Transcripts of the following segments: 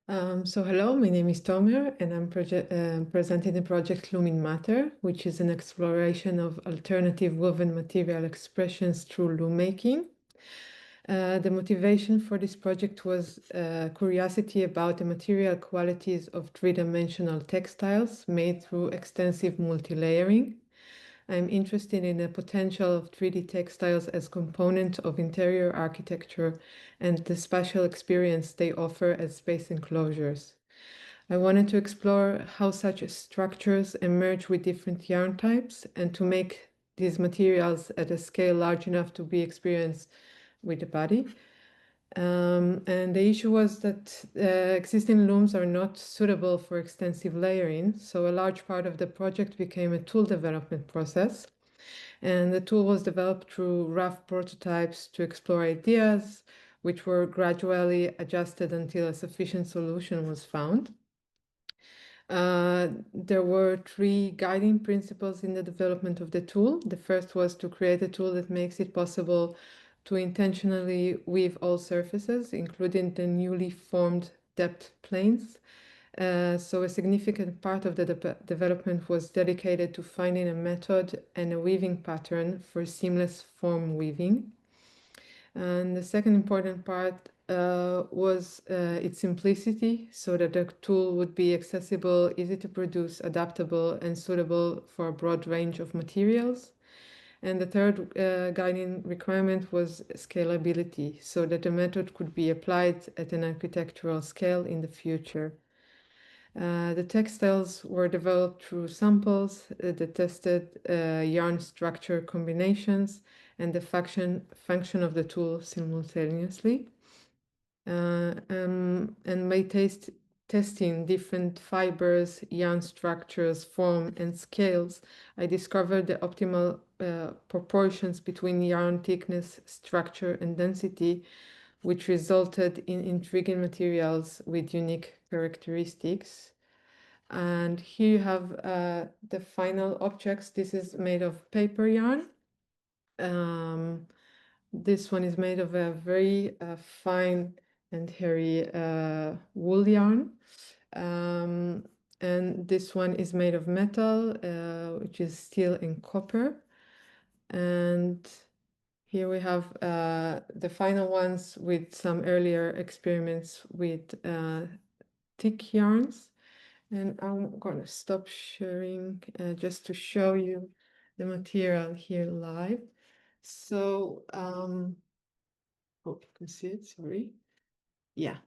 So hello, my name is Tomer, and I'm presenting the project Loom in Matter, which is an exploration of alternative woven material expressions through loom making. The motivation for this project was curiosity about the material qualities of three-dimensional textiles made through extensive multi-layering. I'm interested in the potential of 3D textiles as component of interior architecture and the spatial experience they offer as space enclosures. I wanted to explore how such structures emerge with different yarn types and to make these materials at a scale large enough to be experienced with the body. And the issue was that existing looms are not suitable for extensive layering, so a large part of the project became a tool development process. And the tool was developed through rough prototypes to explore ideas, which were gradually adjusted until a sufficient solution was found. There were three guiding principles in the development of the tool. The first was to create a tool that makes it possible to intentionally weave all surfaces, including the newly formed depth planes. So a significant part of the development was dedicated to finding a method and a weaving pattern for seamless form weaving. And the second important part was its simplicity, so that the tool would be accessible, easy to produce, adaptable, and suitable for a broad range of materials. And the third guiding requirement was scalability, so that the method could be applied at an architectural scale in the future. The textiles were developed through samples that tested yarn structure combinations and the function of the tool simultaneously. And by testing different fibers, yarn structures, form, and scales, I discovered the optimal proportions between yarn thickness, structure, and density, which resulted in intriguing materials with unique characteristics. And here you have the final objects. This is made of paper yarn. This one is made of a very fine and hairy wool yarn. And this one is made of metal, which is steel and copper. And here we have the final ones with some earlier experiments with thick yarns. And I'm gonna stop sharing just to show you the material here live. So, oh, you can see it, sorry. Yeah.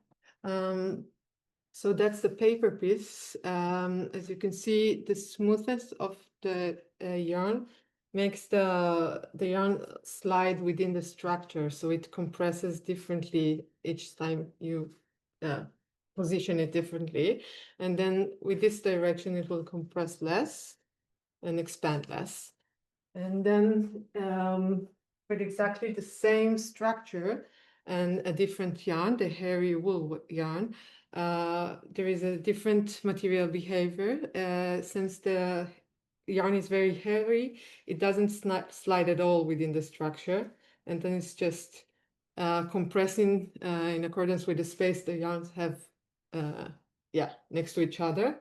So that's the paper piece. As you can see, the smoothness of the yarn makes the yarn slide within the structure, so it compresses differently each time you position it differently. And then with this direction, it will compress less and expand less. And then with exactly the same structure and a different yarn, the hairy wool yarn, there is a different material behavior. Since the yarn is very hairy, it doesn't slide at all within the structure. And then it's just compressing in accordance with the space the yarns have next to each other.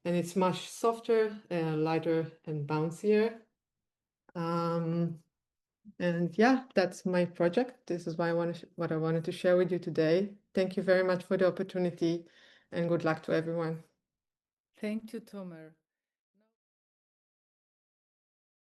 And it's much softer, lighter, and bouncier. And yeah, that's my project. This is what I wanted to share with you today. Thank you very much for the opportunity and good luck to everyone. Thank you, Tomer.